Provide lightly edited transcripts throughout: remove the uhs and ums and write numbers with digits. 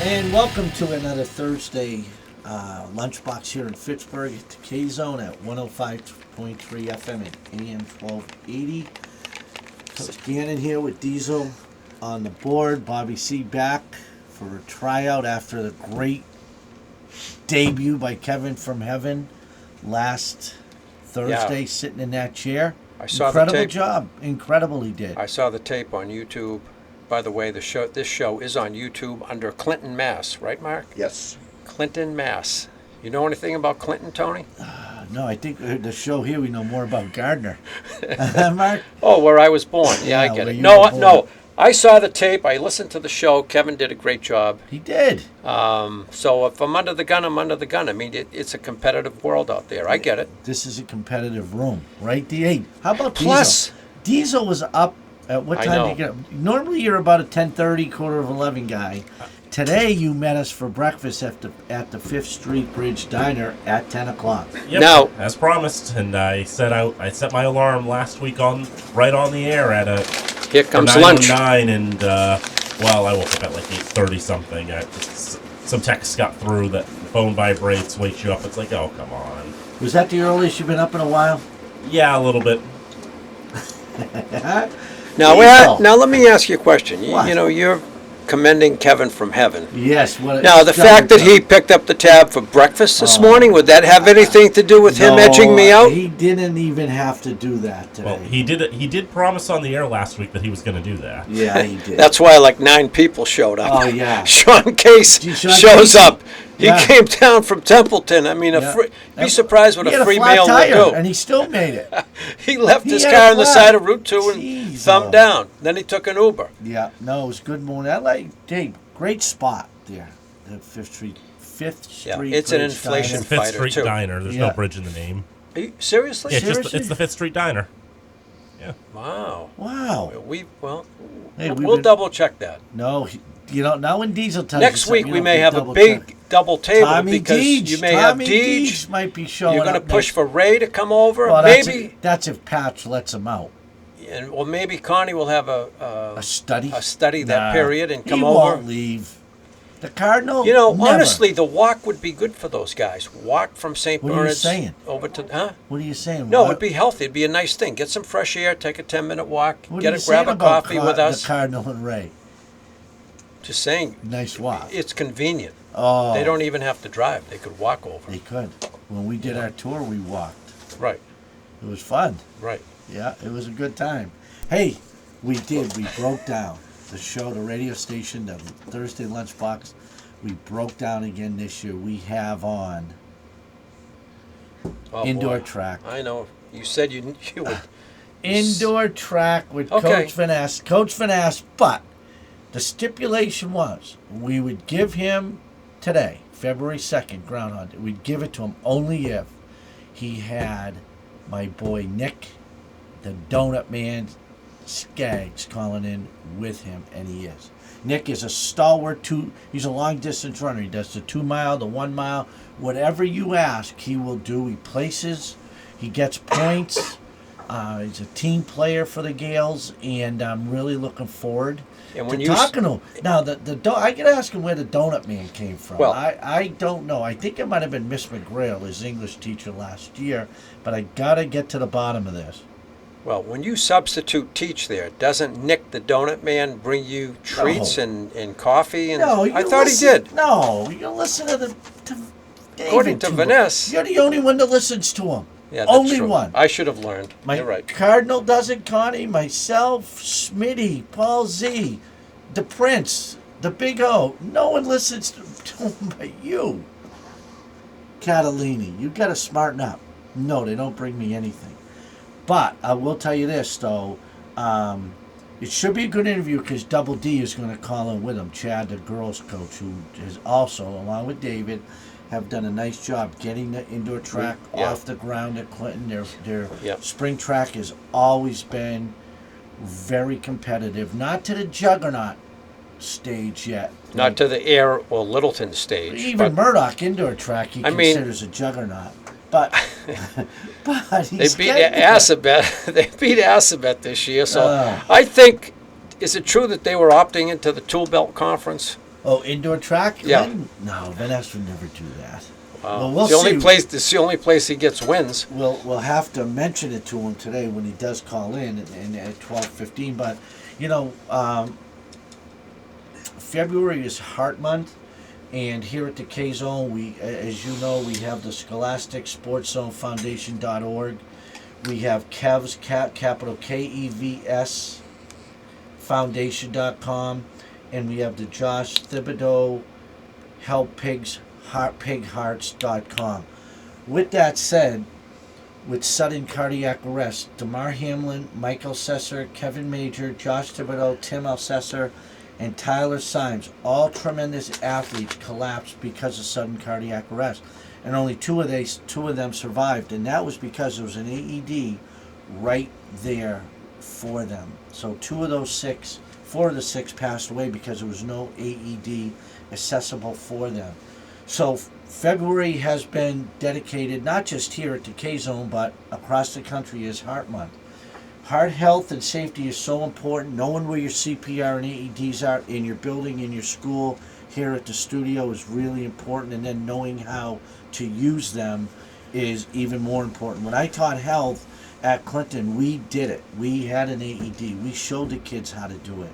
And welcome to another Thursday LunchBox here in Fitchburg at the K-Zone at 105.3 FM and AM 1280. Coach Gannon here with Diesel on the board. Bobby C back for a tryout after the great debut by Kevin from Heaven last Thursday, sitting in that chair. I saw Incredible the tape. Job. Incredible he did. I saw the tape on YouTube. By the way, this show is on YouTube under Clinton, Mass. Right, Mark? Yes. Clinton, Mass. You know anything about Clinton, Tony? No, I think the show here we know more about Gardner. Mark? Oh, where I was born. Yeah, I Yeah, get where it. you No, were born. no. I saw the tape. I listened to the show. Kevin did a great job. He did. So if I'm under the gun, I'm under the gun. I mean, it's a competitive world out there. I get it. This is a competitive room, right? Hey, how about Plus- Diesel? Diesel was up at what I time know. did you get up? Normally you're about a 10:30, quarter of 11 guy. Today you met us for breakfast at the 5th Street Bridge Diner at 10 o'clock. Yep, Now- as promised, and I set my alarm last week right on the air at Here comes lunch. 9:09, and well, I woke up at like 8:30 something. Some text got through that the phone vibrates, wakes you up. It's like, oh, come on. Was that the earliest you've been up in a while? Yeah, a little bit. Now let me ask you a question. What? You know, you're commending Kevin from Heaven. Yes. What? Now, the fact that he picked up the tab for breakfast this morning, would that have anything to do with him edging me out? He didn't even have to do that today. Well, he did promise on the air last week that he was going to do that. Yeah, he did. That's why like 9 people showed up. Oh, yeah. Sean Case Gee, Sean shows Casey. up. He Yeah. came down from Templeton. I mean, Yeah. be surprised what He a had free flat meal tire, will do. and he still made it. He left He his had a car on the flat. side of Route 2 and Jeez, thumbed oh. down. Then he took an Uber. Yeah, no, it was good morning. I like, Dave, great spot there, the Fifth Street Yeah, Street. it's an Bridge inflation Diner. Fifth Fighter, Street too. Diner. There's Yeah. no bridge in the name. Are you, seriously? Yeah, Seriously? it's the Fifth Street Diner. Yeah. Wow. Wow. Hey, we've We'll been- double check that. No, now when Diesel tells Next you week something, we you may don't have a double big check. double table Tommy because Deej. you may Tommy have Deej. might be showing You're going to up push next. for Ray to come over. Well, maybe. that's if Patch lets him out. Or maybe Connie will have A study. that Nah, period and come he over. won't leave. The Cardinal. You know, never. honestly, the walk would be good for those guys. Walk from St. What are you Bernard's saying? over to, huh? What are you saying? No, What? it'd be healthy. It'd be a nice thing. Get some fresh air, take a 10-minute walk, What are grab you saying a about coffee with us. The Cardinal and Ray. Just saying, Nice walk. it's convenient. Oh, They don't even have to drive. They could walk over. They could. When we did our tour, we walked. Right, It was fun. right. Yeah, it was a good time. Hey, we did. We broke down the show, the radio station, the Thursday Lunchbox. We broke down again this year. We have on Oh, indoor boy. track. I know. You said you would. Indoor track with Okay. Coach Finesse. Coach Finesse, but the stipulation was we would give him today, February 2nd, Groundhog Day. We'd give it to him only if he had my boy Nick, the Donut Man, Skaggs, calling in with him, and he is. Nick is a stalwart. He's a long distance runner. He does the 2 mile, the 1 mile, whatever you ask, he will do. He places, he gets points. He's a team player for the Gales, and I'm really looking forward And when to you talking to him. Now, I could ask him where the Donut Man came from. Well- I don't know. I think it might have been Miss McGrail, his English teacher last year, but I got to get to the bottom of this. Well, when you substitute teach there, doesn't Nick the Donut Man bring you treats and coffee? And No, I thought he did. No, you listen to David According to too Vanessa. You're the only one that listens to him. Yeah, that's only true. one. I should have learned. My You're right. Cardinal does it, Connie, myself, Smitty, Paul Z, the Prince, the Big O. No one listens to him but you. Catalini, you got to smarten up. No, they don't bring me anything. But I will tell you this, though. It should be a good interview because Double D is going to call in with him. Chad, the girls' coach, who is also, along with David, have done a nice job getting the indoor track Yeah. off the ground at Clinton. Their Yeah. spring track has always been very competitive. Not to the juggernaut stage yet. Not to the Air or Littleton stage. Even but Murdoch indoor track he I mean- considers a juggernaut. But but they he's beat getting there. Assabet. They beat Assabet this year. So Oh. I think, is it true that they were opting into the Tool Belt Conference? Oh, indoor track? Yeah. No, Van Ness would never do that. Wow. Well, we'll it's the only see. place. It's the only place he gets wins. We'll have to mention it to him today when he does call in at 12:15. But February is Heart Month, and here at the K Zone, as you know, we have the Scholastic Sports Zone Foundation.org. We have Kev's capital KEVS Foundation.com, and we have the Josh Thibodeau Help Pigs Pighearts.com. With that said, with sudden cardiac arrest, Damar Hamlin, Michael Sesser, Kevin Major, Josh Thibodeau, Tim Alcesser, and Tyler Symes, all tremendous athletes, collapsed because of sudden cardiac arrest. And only two of them survived, and that was because there was an AED right there for them. So 4 of the 6 passed away because there was no AED accessible for them. So February has been dedicated, not just here at the K-Zone, but across the country, as Heart Month. Heart health and safety is so important. Knowing where your CPR and AEDs are in your building, in your school, here at the studio is really important. And then knowing how to use them is even more important. When I taught health at Clinton, we did it. We had an AED. We showed the kids how to do it.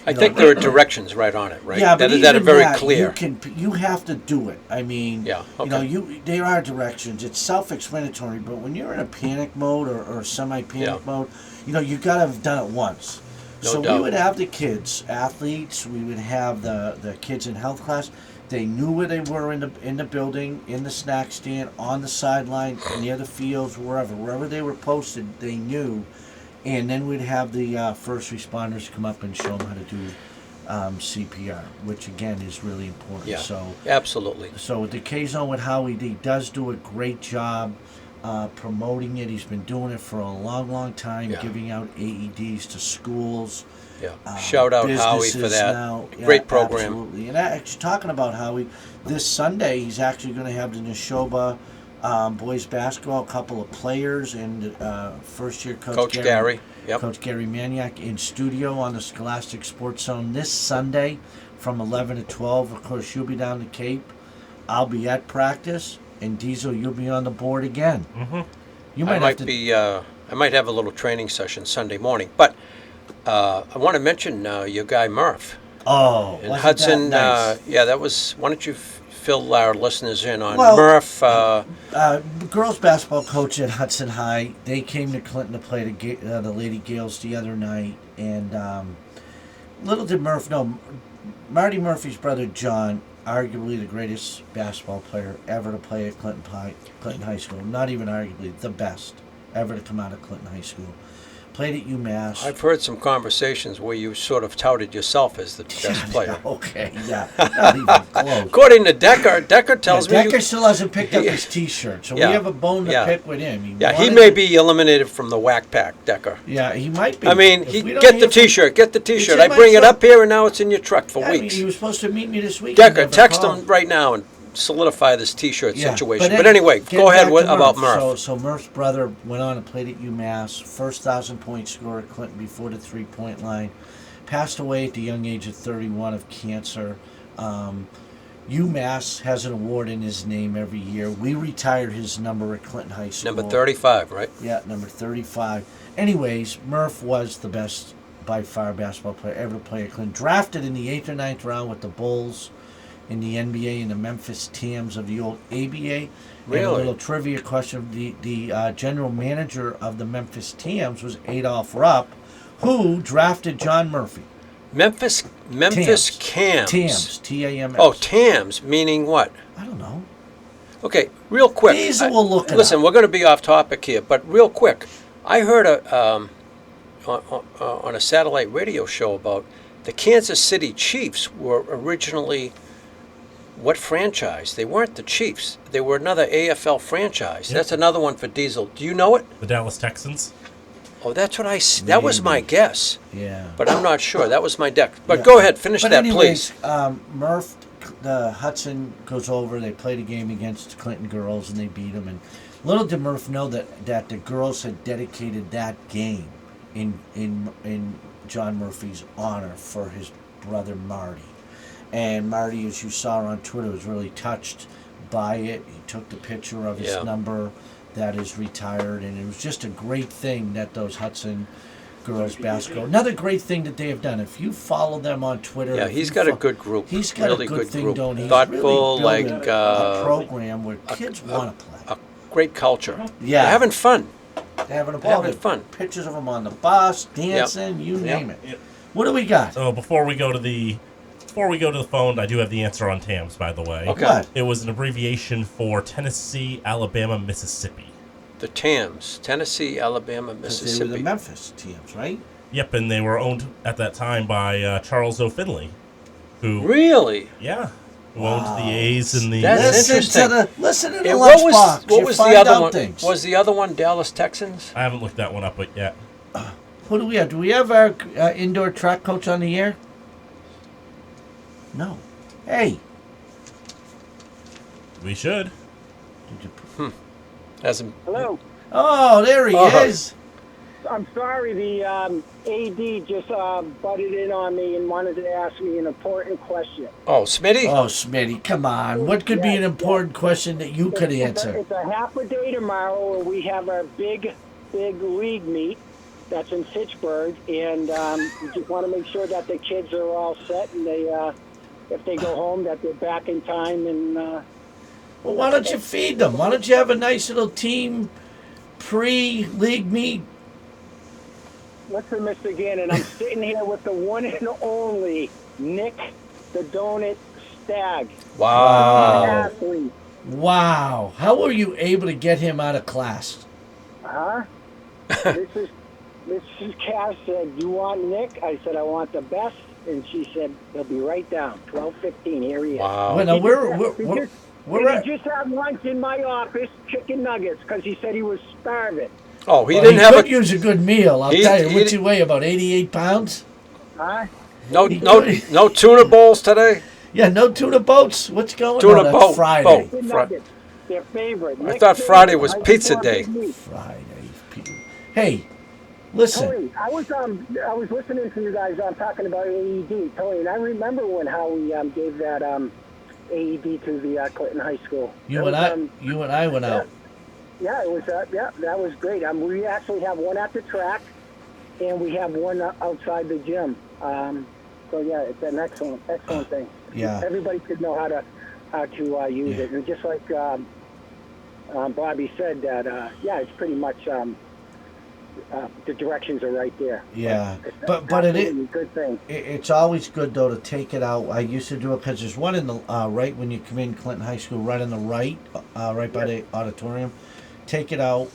I think there are directions right on it, right? Yeah, but that are very that, clear. You have to do it. I mean, Yeah, okay. There are directions. It's self-explanatory, but when you're in a panic mode or semi-panic mode, you got to have done it once. No We doubt. would have the kids, athletes. We would have the kids in health class. They knew where they were in the building, in the snack stand, on the sideline, near the fields, wherever they were posted. They knew. And then we'd have the first responders come up and show them how to do CPR, which again is really important. Yeah, So absolutely. So with the K-Zone with Howie, he does do a great job promoting it. He's been doing it for a long, long time, Yeah. giving out AEDs to schools. Yeah. Shout out Howie for businesses that. now. Yeah, Great program. Absolutely. And actually, talking about Howie, this Sunday he's actually going to have the Neshoba boys basketball, a couple of players, and first-year Coach Gary. Yep. Coach Gary Maniac in studio on the Scholastic Sports Zone this Sunday from 11 to 12. Of course, you'll be down the Cape. I'll be at practice, and Diesel, you'll be on the board again. Mm-hmm. You I might have a little training session Sunday morning, but I want to mention your guy Murph. Oh, And wasn't Hudson, that nice? that was. Why don't you fill our listeners in on Well, Murph? Girls basketball coach at Hudson High. They came to Clinton to play the Lady Gales the other night, and little did Murph know, Marty Murphy's brother John, arguably the greatest basketball player ever to play at Clinton High School. Not even arguably, the best ever to come out of Clinton High School. Played at UMass. I've heard some conversations where you sort of touted yourself as the best player. Okay, yeah, not even close. According to Decker tells me Decker still hasn't picked up his T-shirt, so Yeah, we have a bone to yeah. pick with him. he may be eliminated from the whack pack, Decker. Yeah, he might be. I mean, If he we don't get hear the from- T-shirt. Get the T-shirt. in I my bring it truck. up here, and now it's in your truck for Yeah, I mean, weeks. he was supposed to meet me this week. Decker, text him right now and solidify this T-shirt situation. But anyway, get go ahead back to about Murph. So Murph's brother went on and played at UMass. First 1,000-point scorer at Clinton before the three-point line. Passed away at the young age of 31 of cancer. UMass has an award in his name every year. We retired his number at Clinton High School. Number 35, right? Yeah, number 35. Anyways, Murph was the best, by far, basketball player ever to play at Clinton. Drafted in the 8th or 9th round with the Bulls in the NBA and the Memphis Tams of the old ABA. Really? And a little trivia question. The general manager of the Memphis Tams was Adolph Rupp, who drafted John Murphy. Memphis Cams. Tams. T-A-M-S. Oh, Tams, meaning what? I don't know. Okay, real quick. Diesel will look it Listen, up. we're going to be off topic here, but real quick. I heard on a satellite radio show about the Kansas City Chiefs were originally what franchise? They weren't the Chiefs. They were another AFL franchise. Yep. That's another one for Diesel. Do you know it? The Dallas Texans. Oh, that's what that was my guess. Yeah. But I'm not sure. That was my deck. But Yeah. go ahead, finish But that, anyways, please. Murph, the Hudson goes over. They played a game against Clinton girls, and they beat them. And little did Murph know that the girls had dedicated that game in John Murphy's honor for his brother Marty. And Marty, as you saw on Twitter, was really touched by it. He took the picture of his Yeah. number that is retired, and it was just a great thing that those Hudson girls basketball. Another great thing that they have done. If you follow them on Twitter, Yeah, if he's you got a good group. He's got really a good thing group. going. He's Thoughtful, really building like a program where kids want to play. a great culture. Yeah. They're having fun. They're having a ball. having fun. Pictures of them on the bus, dancing, you name it. Yep. What do we got? So before we go to the phone, I do have the answer on TAMS, by the way. Okay. What? It was an abbreviation for Tennessee, Alabama, Mississippi. The TAMS, Tennessee, Alabama, 'Cause they were the Mississippi. Memphis teams, right? Yep, and they were owned at that time by Charles O. Finley, who Really? who owned the A's and the. That's Listen to the And lunchbox. what You was the find other out one? things. Was the other one Dallas Texans? I haven't looked that one up yet. Who do we have? Do we have our indoor track coach on the air? No. Hey. We should. Did you... Hasn't. Hello. Oh, there he Oh. is. I'm sorry, the AD just butted in on me and wanted to ask me an important question. Oh, Smitty. Oh, Smitty, come on. What could be an important question that you could answer? It's a half a day tomorrow where we have our big league meet that's in Fitchburg, and we just want to make sure that the kids are all set and they, if they go home, that they're back in time. And Well, why don't you feed them? Why don't you have a nice little team pre-league meet? listen, Mr. Gannon, I'm sitting here with the one and only Nick the Donut Stag. Wow. Athlete. Wow. How were you able to get him out of class? Huh? Mrs. Cass said, "You want Nick?" I said, "I want the best," and she said, "They'll be right down. 12:15. Here he is." Wow. Well, now, He we're at... just had lunch in my office, chicken nuggets, because he said he was starving. Oh, he Well, didn't have could a use a good meal, I'll He- tell you. he- What's he weigh, about 88 pounds? Huh? no he no could- no tuna bowls today. Yeah, no tuna boats? What's going Tuna on? That's boat, Friday. boat. Chicken Fri- nuggets. Their favorite. I Nick's thought favorite. Friday was Right pizza before day. Big Meat. Friday. Hey, listen. Tony, I was listening to you guys talking about AED, Tony, and I remember when Howie gave that AED to the Clinton High School. You That and was, I went out. Yeah, it was. Yeah, that was great. We actually have one at the track, and we have one outside the gym. So yeah, it's an excellent thing. Yeah. Everybody should know how to use it, and just like Bobby said, that it's pretty much the directions are right there. Yeah, It's but it is. absolutely a good thing. It's always good though to take it out. I used to do it because there's one in the right when you come in Clinton High School, right on the right, right by the auditorium. Take it out,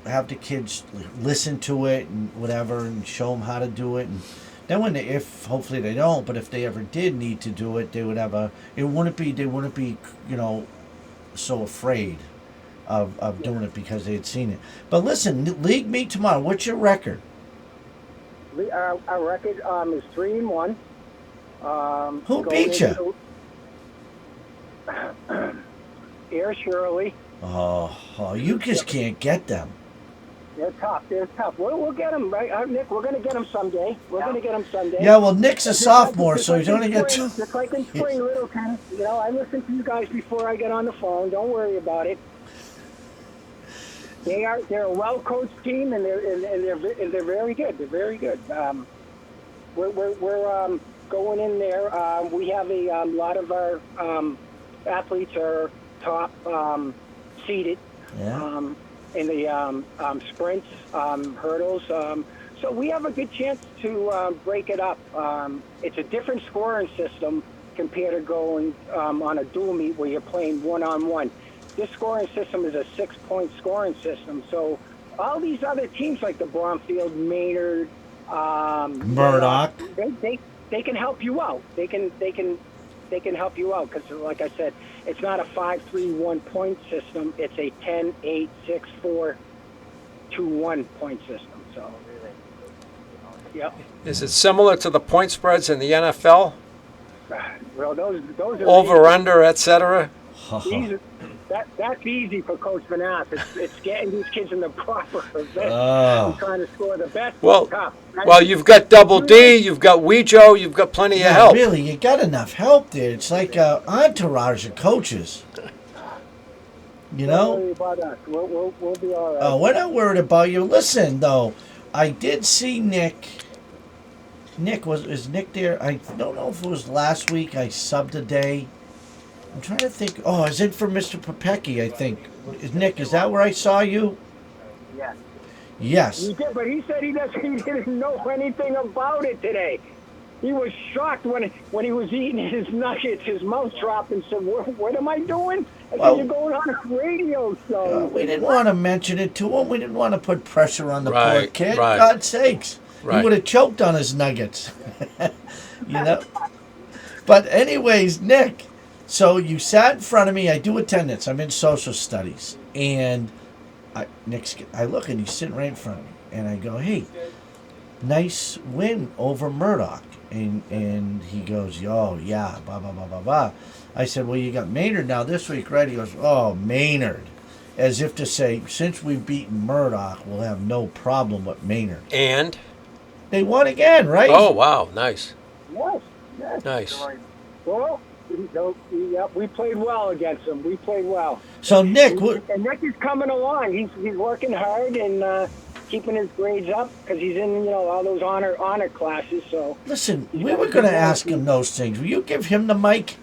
have the kids listen to it and whatever, and show them how to do it. And then when if hopefully they don't, but if they ever did need to do it, they would have they wouldn't be so afraid of doing it because they had seen it. But listen, league meet tomorrow. What's your record? Our record is 3-1. Who beat you? Air Shirley. Oh, you just can't get them. They're tough. We'll get them, right, Nick? We're going to get them someday. Yeah, well, Nick's a sophomore, so he's only got two. Just like in spring, Littleton. I listen to you guys before I get on the phone. Don't worry about it. They're a well-coached team, and they're very good. They're very good. We're going in there. We have a lot of our athletes are top seeded. Yeah. In the sprints, hurdles. So we have a good chance to break it up. It's a different scoring system compared to going on a dual meet where you're playing one-on-one. This scoring system is a 6-point scoring system. So all these other teams like the Bromfield, Maynard, Murdoch. they can help you out. They can help you out because, like I said, it's not a 5-3-1 point system. It's a 10-8-6-4-2-1 point system. So, yep. Is it similar to the point spreads in the NFL? Well, those are Over, under, etc. These That's easy for Coach Vanass. It's getting these kids in the proper event Oh. and trying to score the best. Well, Tough. well, you've got Double D, you've got Weejo, you've got plenty of Yeah, help. really, you got enough help there. It's like an entourage of coaches. You Don't know? worry about us. We'll be all right. Oh, we're not worried about you. Listen, though, I did see Nick. Is Nick there? I don't know if it was last week. I subbed a day. I'm trying to think. Oh, is it for Mr. Popecki, I think. Nick, is that where I saw you? Yeah. Yes. He did, but he said he didn't know anything about it today. He was shocked when he was eating his nuggets. His mouth dropped and said, "What am I doing?" I Well, said, "You're going on a radio show." We didn't want to mention it to him. We didn't want to put pressure on the poor Right, kid. right. God's sakes. He Right. would have choked on his nuggets. You know? But anyways, Nick, so you sat in front of me. I do attendance. I'm in social studies. And I look and he's sitting right in front of me. And I go, hey, nice win over Murdoch. And he goes, oh, yeah, blah, blah, blah, blah, blah. I said, well, you got Maynard now this week, right? He goes, oh, Maynard. As if to say, since we've beaten Murdoch, we'll have no problem with Maynard. And? They won again, right? Oh, wow, nice. Yes. Nice. Well, we played well against them. We played well. So, Nick, And Nick is coming along. He's working hard and keeping his grades up because he's in all those honor classes. So listen, we were going to ask him those things. Will you give him the mic?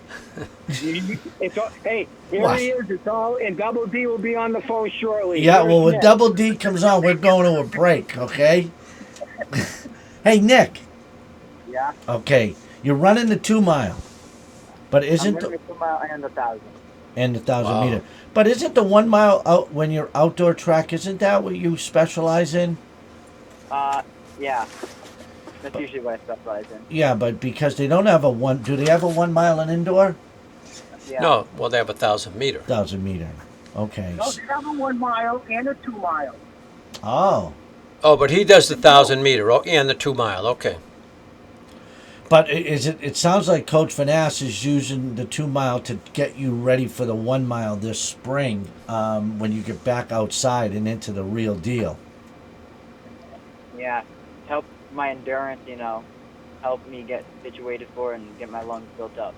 it's all, hey, here What? he is. It's all, and Double D will be on the phone shortly. Yeah, Here's well, when Nick. Double D comes on, we're going to a break, okay? Hey, Nick. Yeah. Okay, you're running the 2 mile, but isn't I'm running the 2 mile and the 1,000. and the 1,000 Wow. meter? But isn't the 1 mile out when you're outdoor track? Isn't that what you specialize in? Yeah. That's usually what I specialize in. Yeah, but because they don't have a one, do they have a 1 mile in indoor? Yeah. No, well, they have 1,000 meter. 1,000 meter. Okay. No, they have a 1 mile and a 2 mile. Oh. Oh, but he does the 1,000 meter and the 2 mile. Okay. But it sounds like Coach Vanass is using the 2 mile to get you ready for the 1 mile this spring when you get back outside and into the real deal. Yeah. Help my endurance, help me get situated for it and get my lungs built up.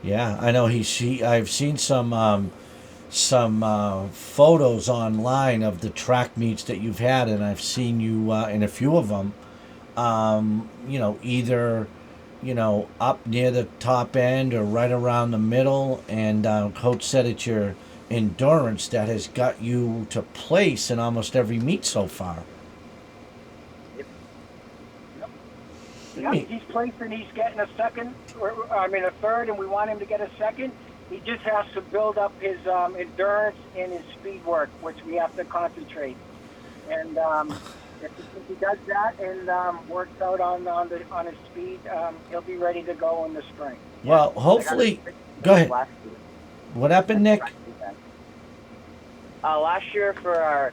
Yeah, I know I've seen some photos online of the track meets that you've had, and I've seen you in a few of them. Either up near the top end or right around the middle. And Coach said it's your endurance that has got you to place in almost every meet so far. Yeah, he's placed and he's getting a second, a third, and we want him to get a second. He just has to build up his endurance and his speed work, which we have to concentrate. And if he does that and works out on his speed, he'll be ready to go in the spring. Well, hopefully. Go ahead. What happened, Nick? Last year for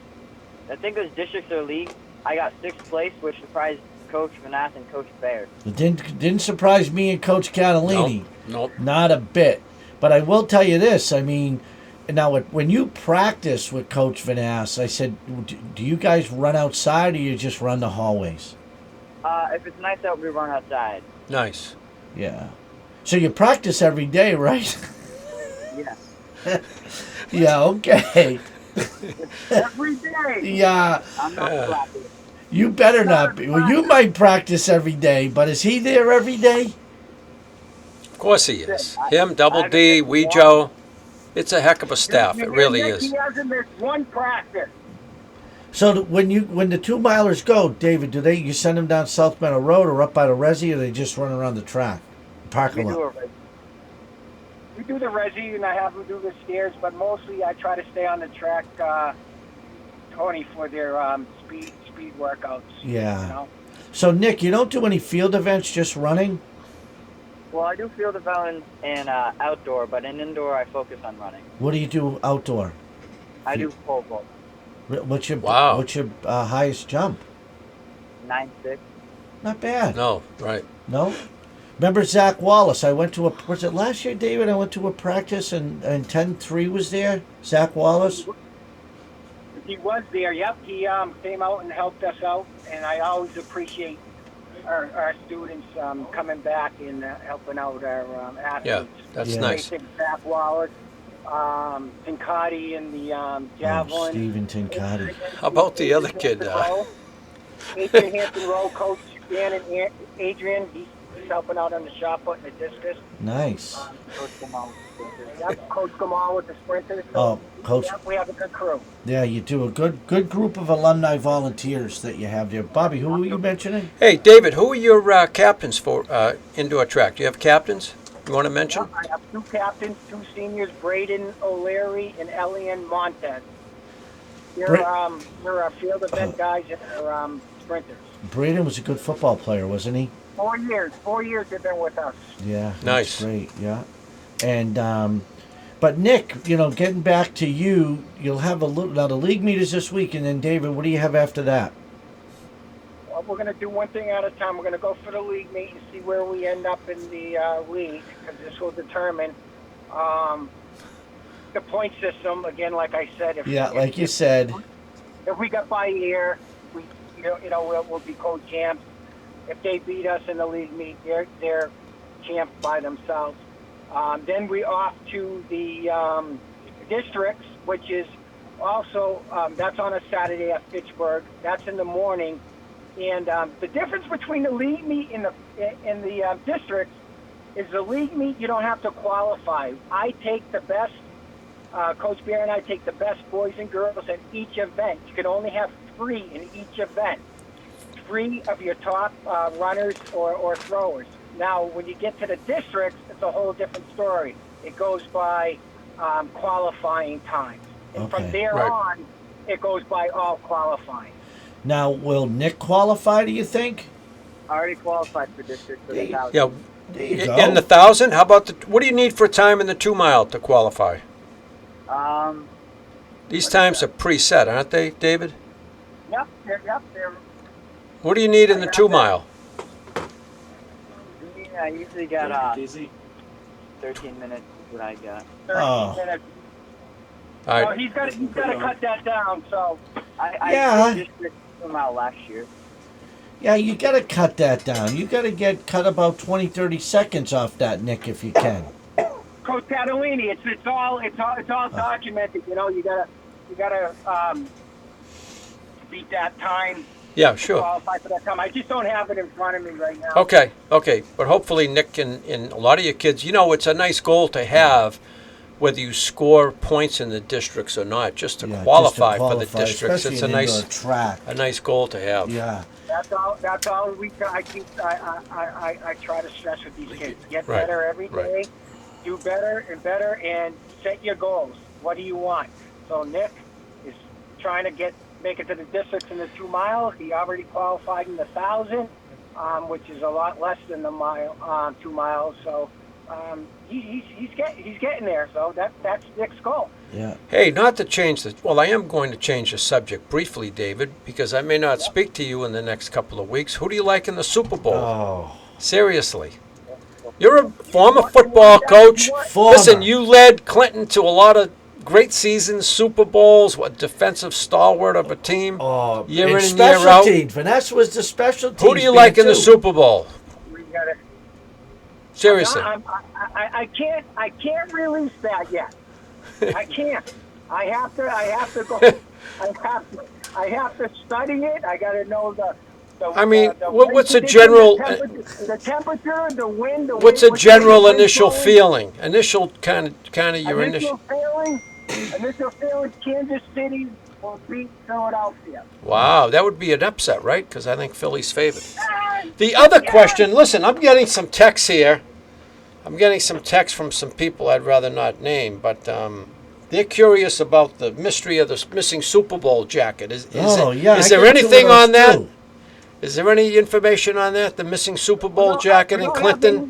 I think it was district or league, I got 6th place, which surprised Coach Vanass and Coach Baird. It didn't surprise me and Coach Catalini. Nope. Not a bit. But I will tell you this. I mean, now when you practice with Coach Vanass, I said, do you guys run outside or you just run the hallways? If it's nice out, we run outside. Nice. Yeah. So you practice every day, right? Yeah. Yeah, okay. Every day. Yeah. I'm not practicing. You better not be. Well, you might practice every day, but is he there every day? Of course he is. Him, Double D, Weejo. It's a heck of a staff. It really is. He hasn't missed one practice. So when the 2 milers go, David, you send them down South Meadow Road or up by the Resi, or they just run around the track, parking lot? We do the Resi, and I have them do the stairs, but mostly I try to stay on the track, Tony, for their speed workouts. Yeah. So Nick, you don't do any field events, just running? Well, I do field development and outdoor, but in indoor I focus on running. What do you do outdoor? I do pole vault. What's your Wow. highest jump? 9.6. Not bad. No, right. No? Remember Zach Wallace? I went to was it last year, David? I went to a practice and 10-3 was there. Zach Wallace. He was there. Yep, he came out and helped us out, and I always appreciate our students coming back and helping out our athletes. Yeah, that's Yeah. nice. Zach Wallace, Tincotti in the javelin. Stephen Tincotti. How about the other kid? Adrian Hampton Rowe, Coach Dan and Adrian. He's helping out on the shot put and the discus. Nice. Coach Gamal. Yep, Coach Gamal with the sprinters. So, Oh, Coach. yep, we have a good crew. Yeah, you do a good group of alumni volunteers that you have there. Bobby, who were you mentioning? Hey, David, who are your captains for indoor track? Do you have captains you want to mention? Yep, I have two captains, two seniors, Braden O'Leary and Elian Montez. They're our field event guys and they're sprinters. Braden was a good football player, wasn't he? 4 years. 4 years they've been with us. Yeah. Nice. That's great. Yeah. And but Nick, getting back to you, you'll have now the league meetings this week, and then David, what do you have after that? Well, we're going to do one thing at a time. We're going to go for the league meet and see where we end up in the league, because this will determine the point system. Again, like I said, Like you said. if we got by here, we'll be co-champs. If they beat us in the league meet, they're champs by themselves. Then we off to the districts, which is also that's on a Saturday at Fitchburg. That's in the morning, and the difference between the league meet and the districts is the league meet you don't have to qualify. I take the best. Coach Bear and I take the best boys and girls at each event. You can only have 3 in each event. 3 of your top runners or throwers. Now, when you get to the districts, it's a whole different story. It goes by qualifying times. And from there on, it goes by all qualifying. Now, will Nick qualify, do you think? I already qualified for district for the 1,000. Yeah. There you go. In the 1,000? How about what do you need for a time in the 2 mile to qualify? These times are preset, aren't they, David? Yep, they're What do you need in the 2 mile? I usually got 13 minutes is what I got. 13 minutes. All right. So he's got to cut that down. So I did district 2 mile last year. Yeah, you got to cut that down. You got to cut about 20, 30 seconds off that, Nick, if you can. Coach Catalini, it's all documented. You gotta beat that time. Yeah, sure. Qualify for that time. I just don't have it in front of me right now. Okay. But hopefully Nick and a lot of your kids, it's a nice goal to have, whether you score points in the districts or not, just to qualify for the districts. It's a nice goal to have. Yeah. That's all I try to stress with these kids. Get better every day. Do better and better, and set your goals. What do you want? So Nick is trying to make it to the districts in the 2 mile. He already qualified in the 1,000, which is a lot less than the 2 miles. So he's getting there. So that's Nick's goal. Yeah. Hey, not to change I am going to change the subject briefly, David, because I may not speak to you in the next couple of weeks. Who do you like in the Super Bowl? Oh. Seriously. You're a former football coach. Listen, you led Clinton to a lot of great seasons, Super Bowls, defensive stalwart of a team. Oh, year in and special year out. teams. Vanessa was the special teams. Who do you like in the Super Bowl? We gotta. Seriously. I can't release that yet. I can't. I have to go. I have to study it. I got to know the what's a general? The temperature, the wind. What's a general initial feeling? Initial kind of your initial feeling. Initial feeling. Kansas City will beat Philadelphia. Wow, that would be an upset, right? Because I think Philly's favored. The other question. Listen, I'm getting some texts here. I'm getting some texts from some people I'd rather not name, but they're curious about the mystery of the missing Super Bowl jacket. Is there anything on that? Too. Is there any information on that? The missing Super Bowl jacket in Clinton?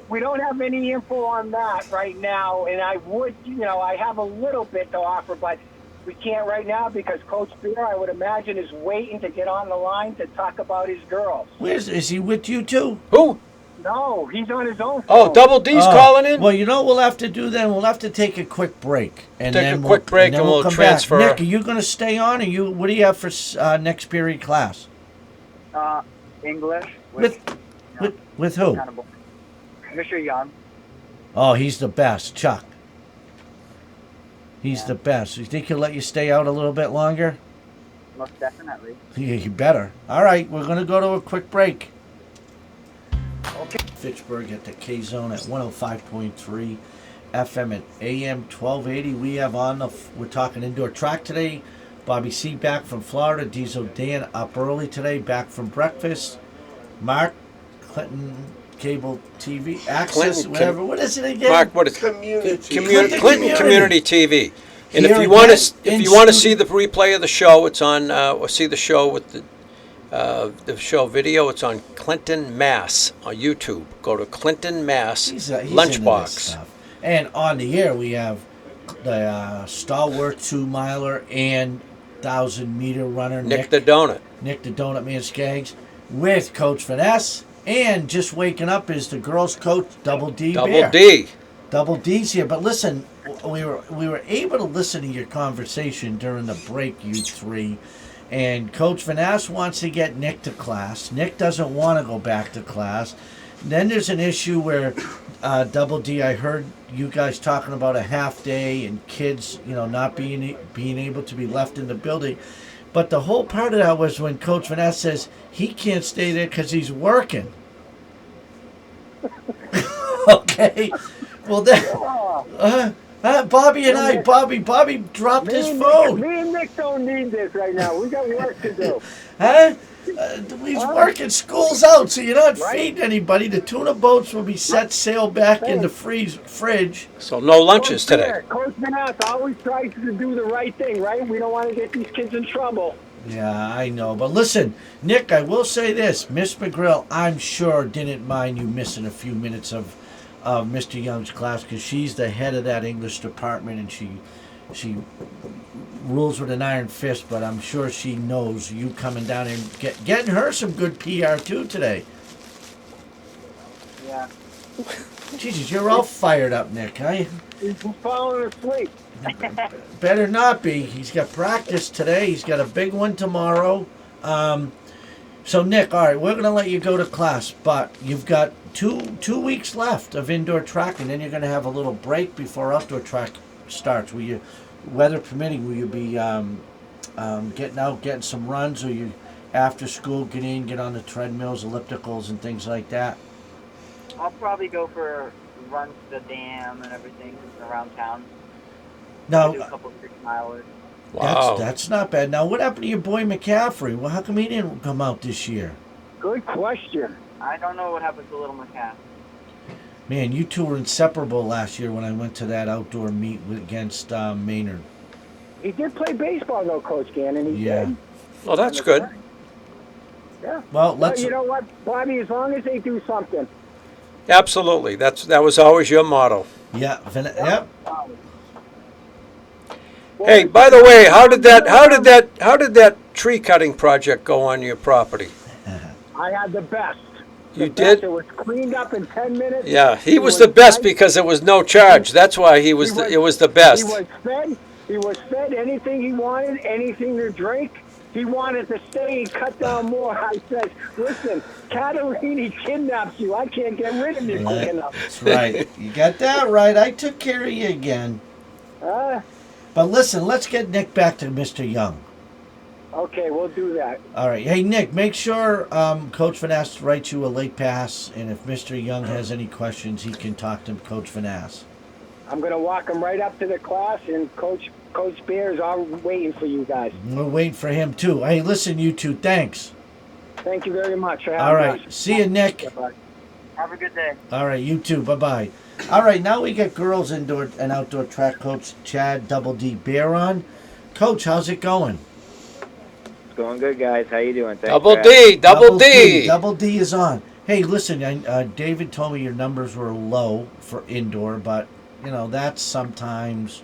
We don't have any info on that right now, and I would, I have a little bit to offer, but we can't right now because Coach Beer, I would imagine, is waiting to get on the line to talk about his girls. Is he with you too? Who? No, he's on his own phone. Oh, Double D's calling in? Well, you know what we'll have to do then? We'll have to take a quick break. And Take then a quick break and we'll come transfer. Back. Nick, are you going to stay on? Or what do you have for next period class? English. With who? Kind of Mr. Young. Oh, he's the best, Chuck. He's the best. You think he'll let you stay out a little bit longer? Most definitely. You better. All right, we're going to go to a quick break. Okay. Fitchburg at the K-Zone at 105.3 FM and AM 1280. We have we're talking indoor track today. Bobby C back from Florida. Diesel Dan up early today, back from breakfast. Mark Clinton Cable TV Access, whatever. What is it again? Mark, what is Clinton Community TV? And Here if you want in to see the replay of the show, it's on or see the show with the show video. It's on Clinton, Mass on YouTube. Go to Clinton, Mass He's into this LunchBox. stuff. And on the air we have the stalwart 2-miler and 1,000-meter runner Nick the Donut. Nick the Donut Man Skaggs with Coach Finesse. And just waking up is the girls' coach, Double D. Double D. Double D's here. But listen, we were able to listen to your conversation during the break, you three. And Coach Finesse wants to get Nick to class. Nick doesn't want to go back to class. Then there's an issue where Double D, I heard you guys talking about a half day and kids, not being able to be left in the building. But the whole part of that was when Coach Finesse says he can't stay there because he's working. Okay. Well, then, Bobby dropped his phone. Me and Nick don't need this right now. We got work to do. Huh? He's working. School's out, so you're not feeding anybody. The tuna boats will be set sail back in the fridge. So no lunches today. Coach Finesse always tries to do the right thing, right? We don't want to get these kids in trouble. Yeah, I know. But listen, Nick, I will say this. Miss McGrill, I'm sure, didn't mind you missing a few minutes of Mr. Young's class because she's the head of that English department and she rules with an iron fist, but I'm sure she knows you coming down and getting her some good PR too today. Yeah. Jesus, you're all fired up, Nick. He's falling asleep. Better not be. He's got practice today. He's got a big one tomorrow. So, Nick, all right, we're going to let you go to class, but you've got two weeks left of indoor track, and then you're going to have a little break before outdoor track starts. Will you, weather permitting, will you be getting out, getting some runs, or you after school get on the treadmills, ellipticals, and things like that? I'll probably go for runs to the dam and everything around town. Now, Do a couple of 6-milers. Wow. That's not bad. Now, what happened to your boy McCaffrey? Well, how come he didn't come out this year? Good question. I don't know what happened to little McCaff. Man, you two were inseparable last year when I went to that outdoor meet against Maynard. He did play baseball, though, Coach Gannon. He did. Well, that's good. Yeah. Well, let's. You know what, Bobby? As long as they do something. Absolutely. That was always your motto. Yeah. Yep. Hey, by the way, how did that tree cutting project go on your property? I had the best. You did? It was cleaned up in 10 minutes. Yeah, he was the best because it was no charge. That's why it was the best. He was fed anything he wanted, anything to drink. He wanted to stay and cut down more. I said, listen, Catalini kidnaps you. I can't get rid of you quick enough. That's right. You got that right. I took care of you again. But listen, let's get Nick back to Mr. Young. Okay, we'll do that. All right. Hey, Nick, make sure Coach Finesse writes you a late pass, and if Mr. Young has any questions, he can talk to Coach Finesse. I'm going to walk him right up to the class, and Coach Bear is all waiting for you guys. We're waiting for him, too. Hey, listen, you two, thanks. Thank you very much. For All having right. us. See you, Nick. Bye-bye. Have a good day. All right, you too. Bye-bye. All right, now we get girls indoor and outdoor track coach Chad Double D Bear on. Coach, how's it going? It's going good, guys. How you doing? Thanks Double for D, double D. Double D is on. Hey, listen, David told me your numbers were low for indoor, but, that's sometimes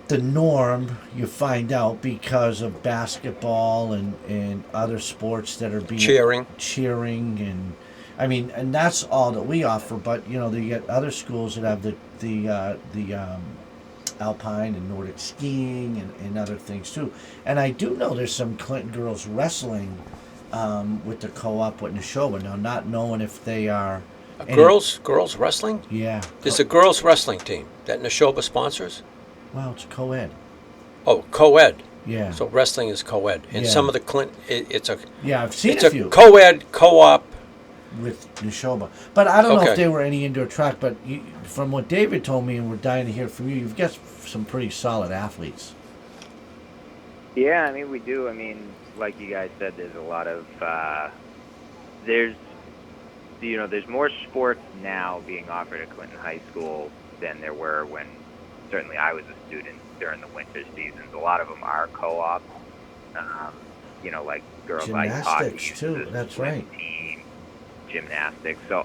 the norm, you find out, because of basketball and other sports that are being... Cheering. And I mean, and that's all that we offer. But you know, you get other schools that have the alpine and Nordic skiing and other things too. And I do know there's some Clinton girls wrestling with the co-op with Neshoba. Now, not knowing if they are Girls wrestling? Yeah. There's a girls wrestling team that Neshoba sponsors? Well, it's co-ed. Oh, co-ed. Yeah. So wrestling is co-ed. And Yeah. some of the Clinton, it's a Yeah, I've seen it's a a few co-ed co-op. with Neshoba. But I don't know Okay. if they were any indoor track. But from what David told me, and we're dying to hear from you, you've got some pretty solid athletes. Yeah, I mean, we do. I mean, like you guys said, there's a lot of there's more sports now being offered at Clinton High School than there were when certainly I was a student during the winter seasons. A lot of them are co-op. Like girls ice hockey, Gymnastics too. the That's swim right. team, gymnastics. So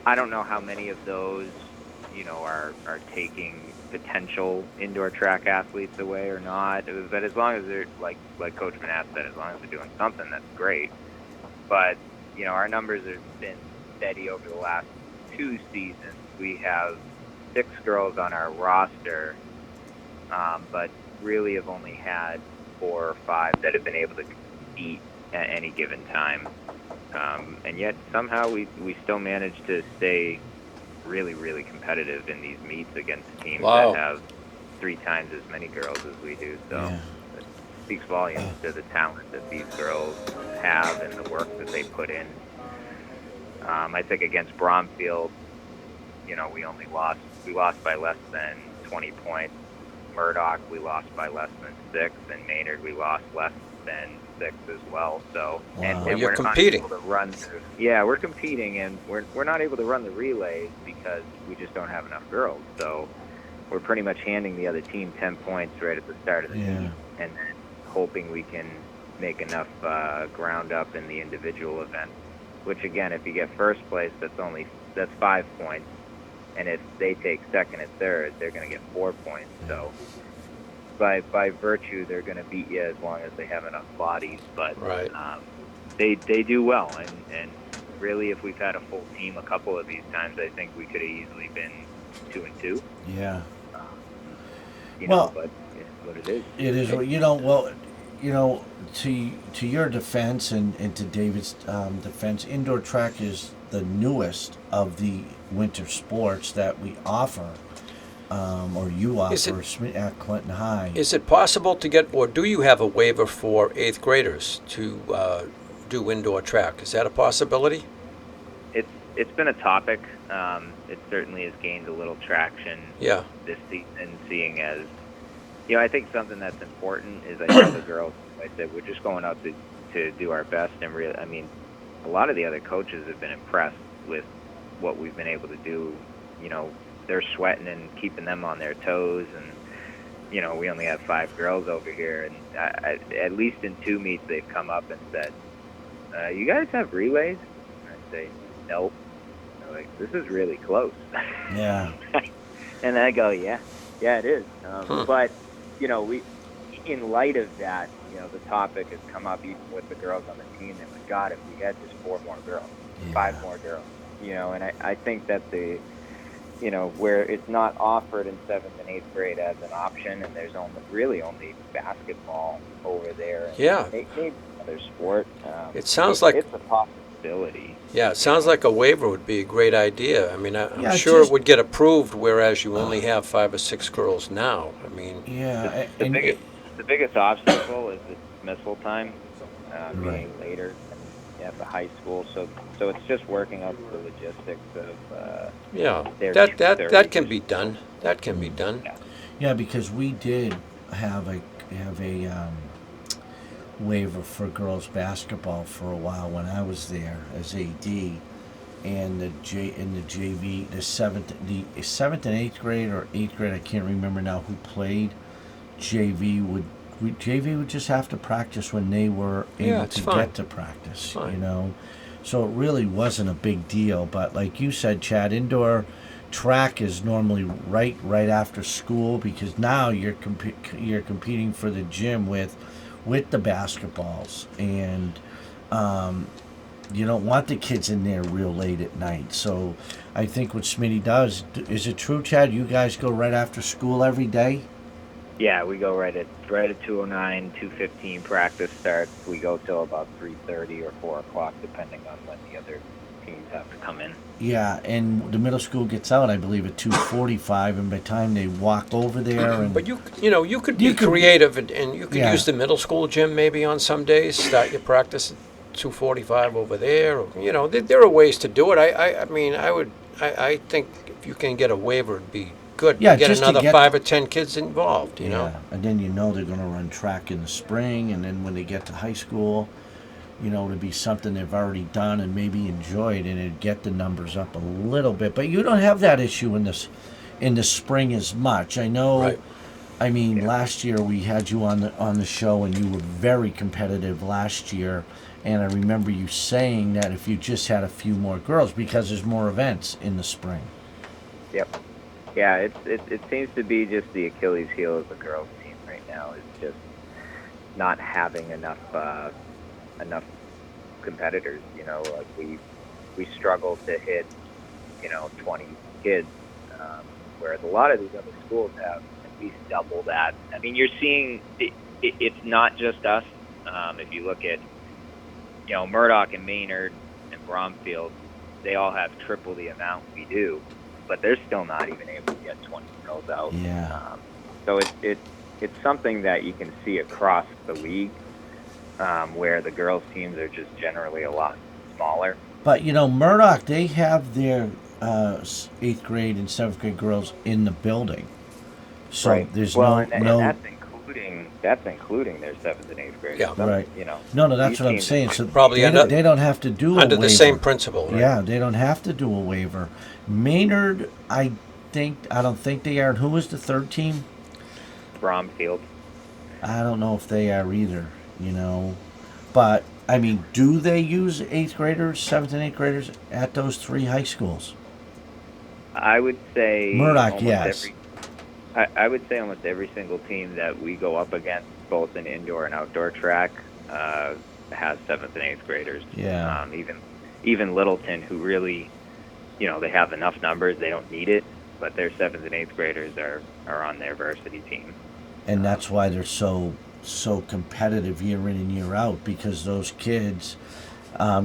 I don't know how many of those are taking potential indoor track athletes away or not. But as long as they're like Coach Manass said, as long as they're doing something, that's great. But our numbers have been steady over the last 2 seasons. We have 6 girls on our roster, but really have only had 4 or 5 that have been able to compete at any given time. And yet somehow we still manage to stay really, really competitive in these meets against teams Wow. that have 3 times as many girls as we do. So Yeah. it speaks volumes to the talent that these girls have and the work that they put in. I think against Bromfield, we lost by less than 20 points. Murdoch, we lost by less than 6, and Maynard, we lost less than 6 as well. So, Wow. and Well, you're we're competing. not able to run. Yeah, we're competing, and we're not able to run the relays because we just don't have enough girls. So, we're pretty much handing the other team 10 points right at the start of the Yeah. meet, and then hoping we can make enough ground up in the individual event. Which again, if you get first place, that's 5 points. And if they take second and third, they're going to get 4 points. So by virtue, they're going to beat you as long as they have enough bodies. But Right. they do well. And really, if we've had a full team a couple of these times, I think we could have easily been 2-2. Yeah. But it's what it is. It is. To your defense and to David's defense, indoor track is the newest of the winter sports that we offer, or you Is offer at Clinton High. Is it possible to get, or do you have a waiver for 8th graders to do indoor track? Is that a possibility? It's been a topic. It certainly has gained a little traction Yeah. this season, seeing as, I think something that's important is I tell the girls, I said, we're just going out to do our best. And really, I mean, a lot of the other coaches have been impressed with what we've been able to do. They're sweating and keeping them on their toes. And, we only have 5 girls over here. And at least in 2 meets, they've come up and said, you guys have relays? And I say, no. They're like, this is really close. Yeah. And I go, yeah, it is. But, we, in light of that, the topic has come up even with the girls on the team that we got if we had just 4 more girls, 5 more girls, and I think that where it's not offered in 7th and 8th grade as an option, and there's only basketball over there. And Yeah. maybe another sport. It sounds like- it's a possibility. Yeah, it sounds like a waiver would be a great idea. I mean, I'm Yeah, sure just- it would get approved, whereas you only have 5 or 6 girls now. I mean, Yeah. The biggest obstacle is the dismissal time being Right. later at the high school. So it's just working out the logistics of yeah, their that can be done. That can be done. Yeah, because we did have a waiver for girls basketball for a while when I was there as AD, and the JV, the seventh and 8th grade or 8th grade, I can't remember now who played. JV would just have to practice when they were able it's to fine. get to practice. It's fine. So it really wasn't a big deal. But like you said, Chad, indoor track is normally right after school, because now you're competing for the gym with the basketballs, and you don't want the kids in there real late at night. So I think what Smitty does, is it true, Chad? You guys go right after school every day? Yeah, we go right at 2:09, 2:15 practice starts. We go till about 3:30 or 4 o'clock, depending on when the other teams have to come in. Yeah, and the middle school gets out, I believe, at 2:45, and by the time they walk over there, and But you could be You could- creative, and you could Yeah. use the middle school gym maybe on some days. Start your practice at 2:45 over there. Or, there are ways to do it. I mean, I think if you can get a waiver, it'd be good. Yeah, Get just to another get- 5 or 10 kids involved. You know. yeah, and then they're going to run track in the spring, and then when they get to high school, to be something they've already done and maybe enjoyed, and it'd get the numbers up a little bit. But you don't have that issue in the spring as much. I know. Right. I mean, last year we had you on the show, and you were very competitive last year. And I remember you saying that if you just had a few more girls, because there's more events in the spring. Yep. Yeah, it seems to be just the Achilles heel of the girls team right now is just not having enough competitors. Like we struggle to hit 20 kids, whereas a lot of these other schools have at least double that. I mean, you're seeing it's not just us. If you look at Murdoch and Maynard and Bromfield, they all have triple the amount we do, but they're still not even able to get 20 girls out. Yeah. So it's something that you can see across the league, where the girls teams are just generally a lot smaller. But Murdoch, they have their 8th grade and 7th grade girls in the building, so Right. there's well, and no. that's including their 7th and 8th graders. Yeah. Right. No, That's these what I'm teams- saying. So Probably they don't have to do Under a the waiver. same principle. Right? Yeah, they don't have to do a waiver. Maynard, I don't think they are. And who is the third team? Bromfield. I don't know if they are either. But I mean, do they use 8th graders, 7th and 8th graders at those 3 high schools? I would say Murdoch, almost yes. I would say almost every single team that we go up against, both in indoor and outdoor track, has 7th and 8th graders. Yeah. Even Littleton, who really, they have enough numbers, they don't need it, but their 7th and 8th graders are on their varsity team. And that's why they're so competitive year in and year out, because those kids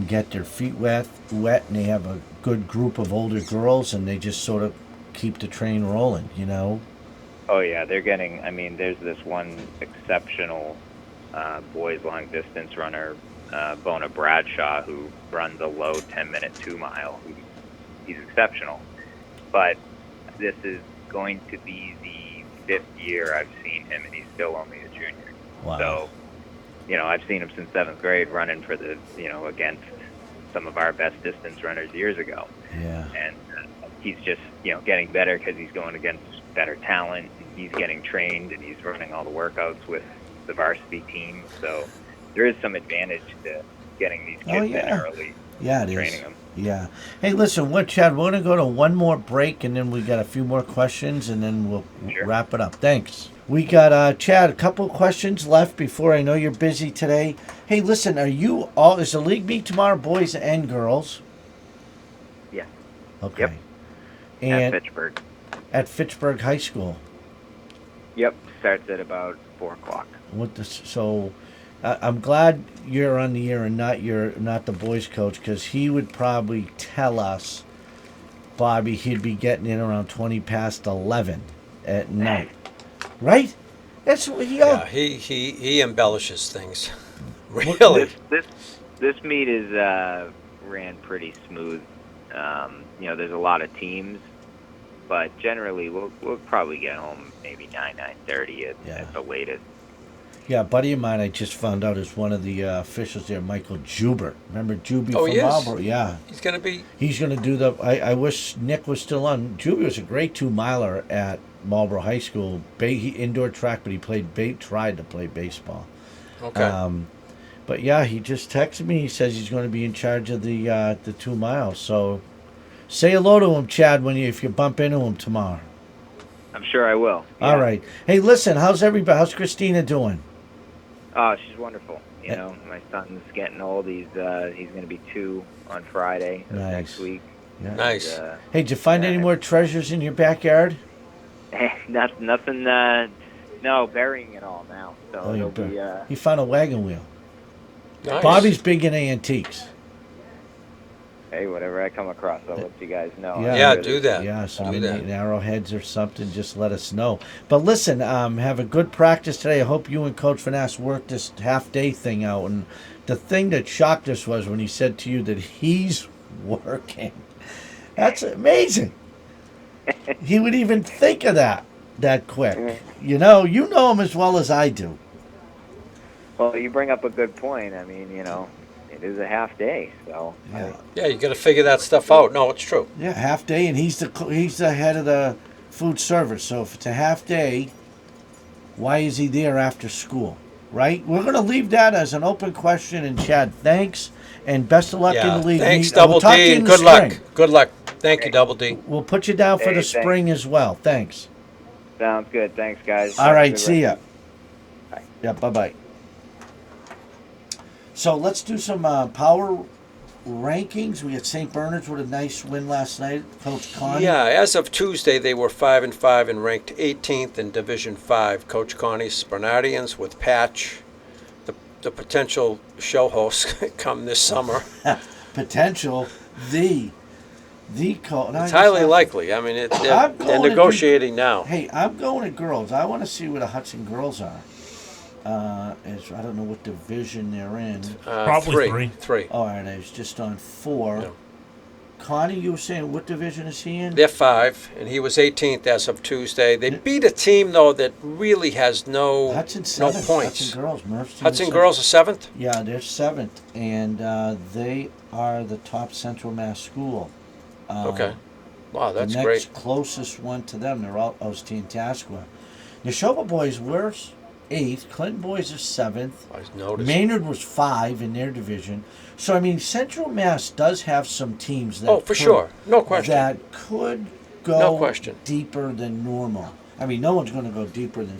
get their feet wet, and they have a good group of older girls, and they just sort of keep the train rolling. Oh yeah, they're getting. I mean, there's this one exceptional boys long distance runner, Bona Bradshaw, who runs a low 10-minute 2-mile. He's exceptional, but this is going to be the 5th year I've seen him, and he's still only a junior. Wow. So, I've seen him since 7th grade running for the, against some of our best distance runners years ago. Yeah. And he's just, getting better because he's going against better talent. He's getting trained, and he's running all the workouts with the varsity team. So there is some advantage to getting these kids in early, Yeah, it is. training them. Yeah. Hey, listen, Chad, we're going to go to one more break, and then we got a few more questions, and then we'll Sure. wrap it up. Thanks. We got, Chad, a couple of questions left before I know you're busy today. Hey, listen, is the league meet tomorrow, boys and girls? Yeah. Okay. Yep. And At Fitchburg. at Fitchburg High School. Yep. Starts at about 4 o'clock. I'm glad you're on the air and not the boys coach, because he would probably tell us, Bobby, he'd be getting in around 20 past 11 at night, right? That's what Yeah, he embellishes things. Really. This meet is ran pretty smooth. There's a lot of teams, but generally we'll probably get home maybe 9:30 at the latest. Yeah, a buddy of mine I just found out is one of the officials there, Michael Jubert. Remember Juby Oh, from he is? Marlboro? Yeah. He's going to be. He's going to do I wish Nick was still on. Juby was a great 2-miler at Marlboro High School. He indoor track, but he tried to play baseball. Okay. But yeah, he just texted me. He says he's going to be in charge of the 2 miles. So say hello to him, Chad, if you bump into him tomorrow. I'm sure I will. Yeah. All right. Hey, listen, how's everybody? How's Christina doing? Oh, she's wonderful. You know, my son's getting old. He's going to be 2 on Friday of Nice. next week. Yeah. Nice. Hey, did you find any more treasures in your backyard? Nothing. No, burying it all now. So it'll be. He found a wagon wheel. Nice. Bobby's big in antiques. Hey, whatever I come across, I'll let you guys know. Yeah, do that. Yeah, some Do that. arrowheads or something, just let us know. But listen, have a good practice today. I hope you and Coach Finesse work this half-day thing out. And the thing that shocked us was when he said to you that he's working. That's amazing. He would even think of that quick. You know him as well as I do. Well, you bring up a good point. I mean, it is a half day, so. Yeah, you got to figure that stuff out. No, it's true. Yeah, half day, and he's the head of the food service. So if it's a half day, why is he there after school? Right? We're going to leave that as an open question. And Chad, thanks, and best of luck in the league. Thanks, We'll Double talk to you D, in and the good luck. spring. Good luck. Thank you, Double D. We'll put you down for Hey, the thanks. spring as well. Thanks. Sounds good. Thanks, guys. All Have a right, good see ya. rest. Bye. Yeah, bye-bye. So let's do some power rankings. We had St. Bernard's with a nice win last night. Coach Connie. Yeah, as of Tuesday, they were 5-5 and ranked 18th in Division 5. Coach Connie's Bernardians with Patch, the potential show host come this summer. Potential, the coach. It's highly likely. I mean, they're negotiating now. Hey, I'm going to girls. I want to see where the Hudson girls are. I don't know what division they're in. Probably three. All right, I was just on 4. Yeah. Connie, you were saying what division is he in? They're 5, and he was 18th as of Tuesday. They beat a team, though, that really has no Hudson 7th. points. Hudson girls. Murph's team Hudson is girls are 7th? Yeah, they're 7th, and they are the top Central Mass school. Okay. Wow, that's the next great. closest one to them, they're out Tasqua. Neshoba boys were 8th. Clinton boys are 7th. I noticed. Maynard was 5 in their division. So I mean, Central Mass does have some teams that For sure, no question. that could go No question. deeper than normal. I mean, no one's going to go deeper than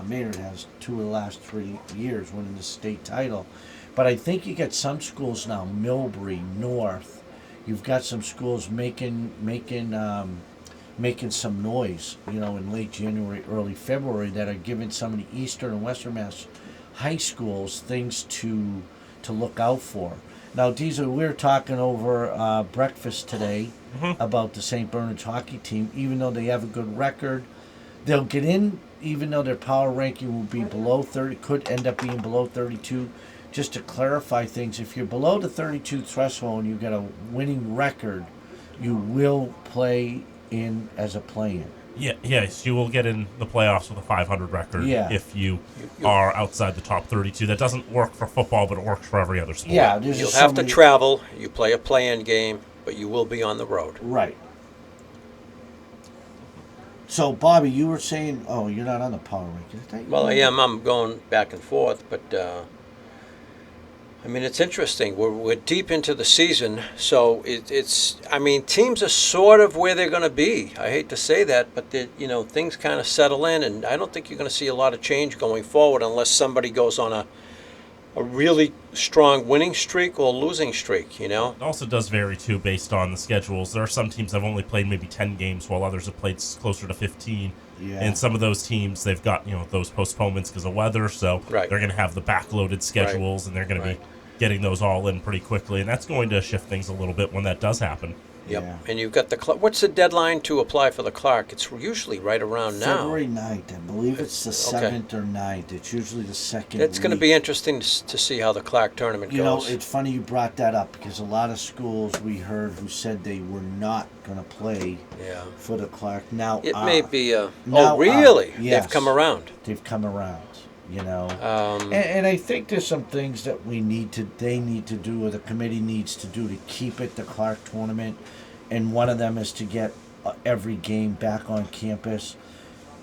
Maynard has 2 of the last 3 years winning the state title. But I think you get some schools now, Millbury, North. You've got some schools making some noise, in late January, early February, that are giving some of the Eastern and Western Mass high schools things to look out for. Now, Diesel, we were talking over breakfast today about the St. Bernard's hockey team. Even though they have a good record, they'll get in, even though their power ranking will be below 30, could end up being below 32. Just to clarify things, if you're below the 32 threshold and you get a winning record, you will play in as a play-in. Yes, you will get in the playoffs with a 500 record if you are outside the top 32. That doesn't work for football, but it works for every other sport. Yeah, You'll have to travel. You play a play-in game, but you will be on the road. Right. So, Bobby, you were saying, you're not on the power ranking. Well, I am. I'm going back and forth, but I mean, it's interesting. We're deep into the season, so it's. I mean, teams are sort of where they're going to be. I hate to say that, but things kind of settle in, and I don't think you're going to see a lot of change going forward unless somebody goes on a really strong winning streak or losing streak. It also does vary too based on the schedules. There are some teams that have only played maybe 10 games, while others have played closer to 15. Yeah. And some of those teams, they've got those postponements because of weather, so they're going to have the backloaded schedules, and they're going to be getting those all in pretty quickly, and that's going to shift things a little bit when that does happen. Yep. Yeah. And you've got what's the deadline to apply for the Clark? It's usually right around now. February 9th. I believe it's the 7th or 9th. It's usually the second It's going to week. be interesting to see how the Clark tournament goes. It's funny you brought that up because a lot of schools we heard who said they were not going to play for the Clark. Now it may be now really? Yes. They've come around. They've come around. And I think there's some things that they need to do, or the committee needs to do to keep it the Clark tournament, and one of them is to get every game back on campus.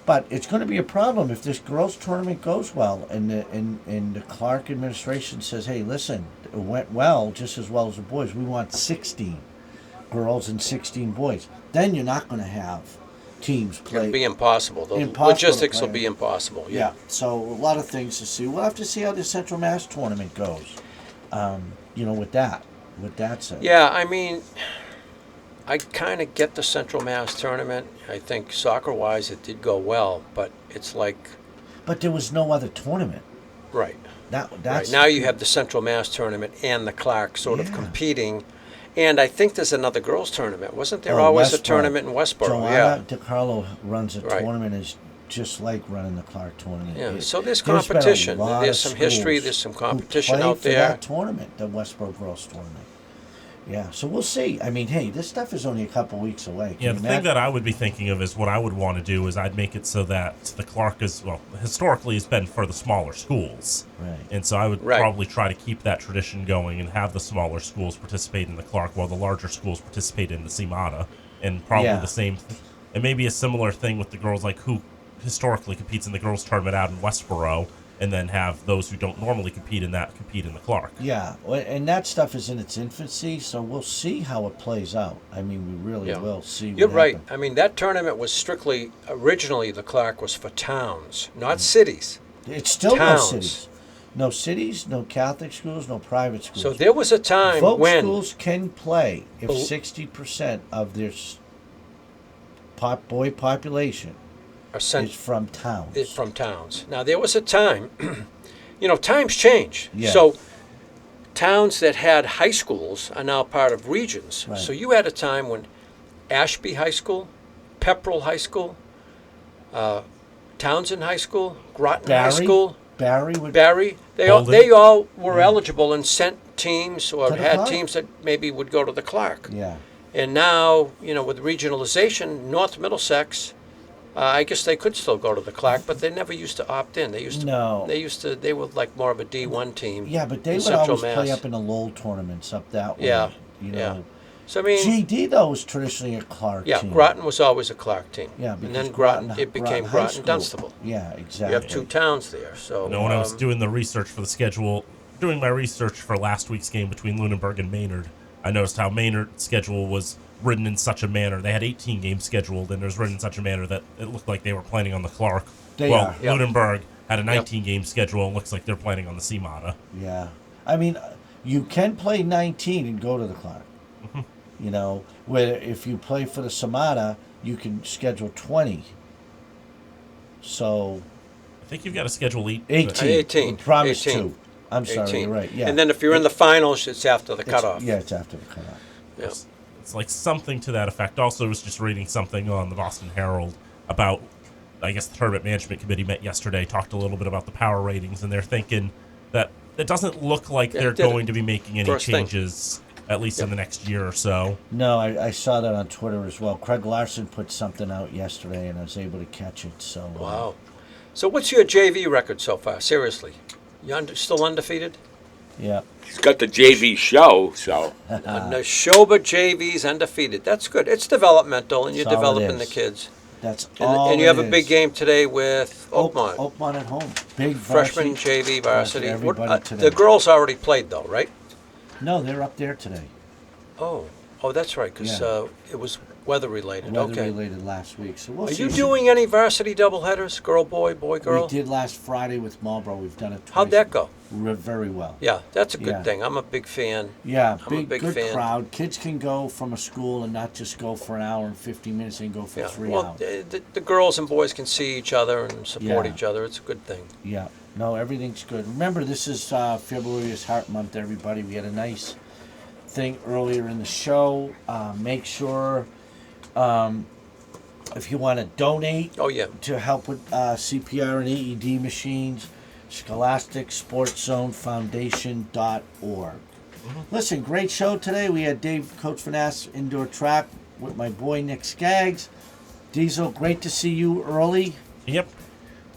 But it's going to be a problem if this girls tournament goes well, and the Clark administration says, "Hey, listen, it went well, just as well as the boys. We want 16 girls and 16 boys." Then you're not going to have teams play. It'll be impossible. The Impossible logistics to will play. be impossible. Yeah, so a lot of things to see. We'll have to see how the Central Mass tournament goes. With that said. Yeah, I mean, I kind of get the Central Mass tournament. I think soccer-wise it did go well, but it's like... But there was no other tournament. Right. That's right. Now you have the Central Mass tournament and the Clark sort of competing. And I think there's another girls' tournament. Wasn't there always a tournament in Westboro? Joanna DiCarlo runs a tournament is just like running the Clark tournament. Yeah, so there's competition. There's some history. There's some competition out there. For that tournament, the Westboro girls' tournament. Yeah, so we'll see. I mean, hey, this stuff is only a couple weeks away. Yeah, the thing that I would be thinking of is what I would want to do is I'd make it so that the Clark is, well, historically has been for the smaller schools. Right. And so I would probably try to keep that tradition going and have the smaller schools participate in the Clark while the larger schools participate in the CMATA. And probably the same, and maybe a similar thing with the girls, like who historically competes in the girls' tournament out in Westboro, and then have those who don't normally compete in the Clark. Yeah, and that stuff is in its infancy, so we'll see how it plays out. I mean, we really will see. You're right. I mean, that tournament was strictly, originally the Clark was for towns, not cities. It's still towns. No cities. No cities, no Catholic schools, no private schools. So there was a time when... schools can play if 60% of their boy population is from towns. It's from towns. Now, there was a time, times change. Yeah. So towns that had high schools are now part of regions. Right. So you had a time when Ashby High School, Pepperell High School, Townsend High School, Groton High School, Barry, they all were eligible and sent teams or had teams that maybe would go to the Clark. Yeah. And now, with regionalization, North Middlesex, I guess they could still go to the Clark, but they never used to opt in. They used to. They were like more of a D1 team. Yeah, but they would always play up in the Lowell tournaments up that way. Yeah. Yeah. So I mean, GD though was traditionally a Clark team. Yeah, Groton was always a Clark team. Yeah, and then it became Groton Dunstable. Yeah, exactly. You have two towns there. So when I was doing the research for the schedule, doing my research for last week's game between Lunenburg and Maynard, I noticed how Maynard's schedule was written in such a manner. They had 18 games scheduled, and it was written in such a manner that it looked like they were planning on the Clark. Lunenburg had a 19-game schedule, and looks like they're planning on the CMATA. Yeah. I mean, you can play 19 and go to the Clark. Where if you play for the CMATA, you can schedule 20. So... I think you've got to schedule 18. 18. Promise 18. 2. I'm sorry, you're right. Yeah. And then if you're in the finals, it's after the cutoff. Yeah, it's after the cutoff. Yeah. It's like something to that effect. Also, I was just reading something on the Boston Herald about, I guess the Tournament Management Committee met yesterday, talked a little bit about the power ratings, and they're thinking that it doesn't look like they're going to be making any changes, at least in the next year or so. No, I saw that on Twitter as well. Craig Larson put something out yesterday, and I was able to catch it. So wow. So what's your JV record so far? Seriously, you still undefeated? Yeah. He's got the JV show, so. Neshoba JV's undefeated. That's good. It's developmental, and you're developing the kids. That's all. And you have a big game today with Oakmont. Oakmont at home. Big freshman JV varsity. The girls already played, though, right? No, they're up there today. Oh, that's right, because it was weather-related. Weather-related last week. So we'll see. Are you doing any varsity doubleheaders? Girl, boy, boy, girl? We did last Friday with Marlboro. We've done it twice. How'd that go? Very well. Yeah, that's a good thing. I'm a big fan. Yeah, I'm a big good fan. crowd. Kids can go from a school and not just go for an hour and 15 minutes. They can go for 3 hours. The girls and boys can see each other and support each other. It's a good thing. Yeah. No, everything's good. Remember, this is February is Heart Month, everybody. We had a nice thing earlier in the show. Make sure if you want to donate to help with CPR and AED machines, ScholasticSportsZoneFoundation.org. Listen, great show today. We had Dave, Coach Fanass, indoor track with my boy Nick Skaggs. Diesel, great to see you early. Yep.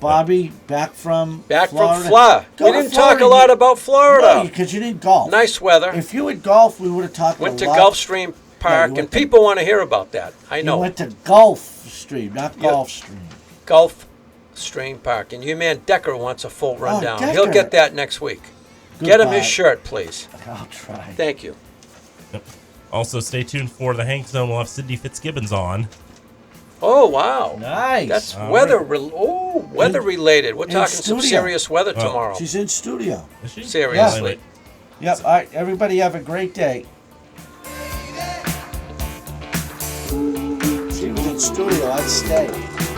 Bobby, back from Florida. From Florida. We didn't talk a lot about Florida. No, because you didn't golf. Nice weather. If you had golf, we would have talked Went a lot. to Gulfstream Park, and people want to hear about that. I know. You went to Gulfstream, not Gulfstream. Gulfstream Park. And your man Decker wants a full rundown. He'll get that next week. Goodbye. Get him his shirt, please. I'll try. Thank you. Yep. Also, stay tuned for the Hank Zone. We'll have Cindy Fitzgibbons on. Oh, wow. Nice. That's All weather. right. Weather related. We're in talking some studio. serious weather Oh. tomorrow. She's in studio. Is she? Seriously. Yep. All right. Everybody have a great day. She was in studio. I'd stay.